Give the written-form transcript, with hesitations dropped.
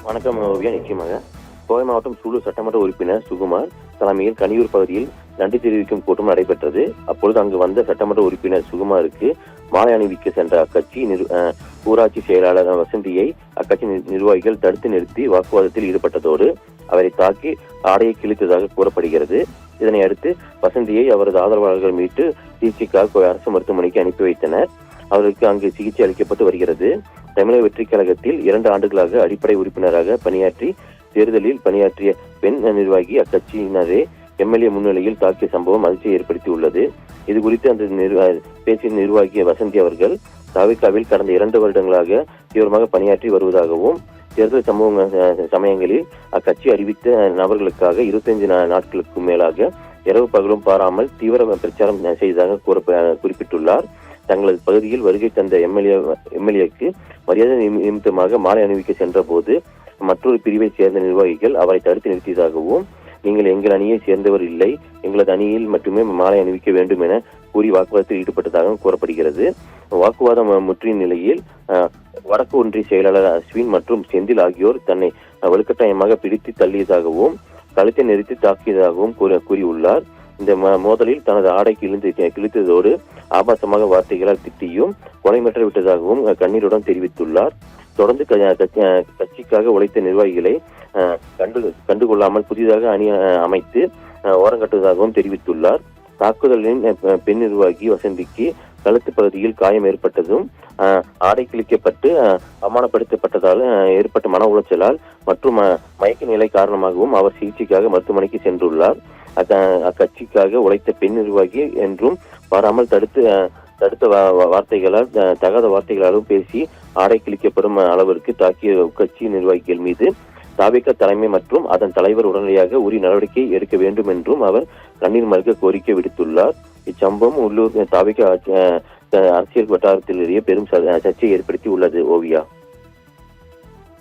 வணக்கம் ஓவியா. நிச்சயமாக கோவை மாவட்டம் சூலூர் சட்டமன்ற உறுப்பினர் சுகுமார் தலைமையில் கனியூர் பகுதியில் நன்றி தெரிவிக்கும் கூட்டம் நடைபெற்றது. அப்பொழுது அங்கு வந்த சட்டமன்ற உறுப்பினர் சுகுமாருக்கு மாலை அணிவிக்க சென்ற அக்கட்சி ஊராட்சி செயலாளர் வசந்தியை அக்கட்சி நிர்வாகிகள் தடுத்து நிறுத்தி வாக்குவாதத்தில் ஈடுபட்டதோடு அவரை தாக்கி ஆடையை கிழித்ததாக கூறப்படுகிறது. இதனை அடுத்து வசந்தியை அவரது ஆதரவாளர்கள் மீட்டு சிகிச்சைக்காக அரசு மருத்துவமனைக்கு அனுப்பி வைத்தனர். அவருக்கு அங்கு சிகிச்சை அளிக்கப்பட்டு வருகிறது. தமிழக வெற்றி கழகத்தில் 2 ஆண்டுகளாக அடிப்படை உறுப்பினராக பணியாற்றி தேர்தலில் பணியாற்றிய பெண் நிர்வாகி அக்கட்சியினரே எம்எல்ஏ முன்னிலையில் தாக்கிய சம்பவம் அதிர்ச்சியை ஏற்படுத்தியுள்ளது. இது குறித்து அந்த பேச்சின் நிர்வாகிய வசந்தி அவர்கள் தாவிகாவில் கடந்த 2 வருடங்களாக தீவிரமாக பணியாற்றி வருவதாகவும் தேர்தல் சமயங்களில் அக்கட்சி அறிவித்த நபர்களுக்காக 25 நாட்களுக்கு மேலாக இரவு பகலும் பாராமல் தீவிர பிரச்சாரம் செய்ததாக குறிப்பிட்டுள்ளார். தங்களது பகுதியில் வருகை தந்த எம்எல்ஏக்கு மரியாதை நிமித்தமாக மாலை அணிவிக்க சென்ற போது மற்றொரு பிரிவை சேர்ந்த நிர்வாகிகள் அவரை தடுத்து நிறுத்தியதாகவும், நீங்கள் எங்கள் அணியை சேர்ந்தவர் இல்லை, எங்களது அணியில் மட்டுமே மாலை அணிவிக்க வேண்டும் என கூறி வாக்குவாதத்தில் ஈடுபட்டதாகவும் கூறப்படுகிறது. வாக்குவாதம் முற்றிய நிலையில் வடக்கு ஒன்றிய செயலாளர் அஸ்வின் மற்றும் செந்தில் ஆகியோர் தன்னை வலுக்கட்டாயமாக பிடித்து தள்ளியதாகவும் கழுத்தை நெறித்து தாக்கியதாகவும் கூறியுள்ளார். இந்த மோதலில் தனது ஆடை கிழித்ததோடு ஆபாசமாக வார்த்தைகளால் திட்டியும் கொலை மிரட்ட விட்டதாகவும் கண்ணீருடன் தெரிவித்துள்ளார். தொடர்ந்து கட்சிக்காக உழைத்த நிர்வாகிகளை கண்டுகொள்ளாமல் புதிதாக அணி அமைத்து ஓரங்கட்டுவதாகவும் தெரிவித்துள்ளார். தாக்குதலின் பெண் நிர்வாகி வசந்திக்கு கழுத்து பகுதியில் காயம் ஏற்பட்டதும் ஆடை கிழிக்கப்பட்டு அவமானப்படுத்தப்பட்டதால் ஏற்பட்ட மன உளைச்சலால் மற்றும் மயக்க நிலை காரணமாகவும் அவர் சிகிச்சைக்காக மருத்துவமனைக்கு சென்றுள்ளார். அக்கட்சிக்காக உழைத்த பெண் நிர்வாகி என்றும் பாராமல் தடுத்த வார்த்தைகளால் தகாத வார்த்தைகளாலும் பேசி ஆடை கிழிக்கப்படும் அளவிற்கு தாக்கிய கட்சி நிர்வாகிகள் மீது தாவிக தலைமை மற்றும் அதன் தலைவர் உடனடியாக உரிய நடவடிக்கை எடுக்க வேண்டும் என்றும் அவர் கண்ணீர் மல்க கோரிக்கை விடுத்துள்ளார். இச்சம்பவம் உள்ளூர் தாவிக அரசியல் வட்டாரத்திலேயே பெரும் சர்ச்சையை ஏற்படுத்தி உள்ளது. ஓவியா.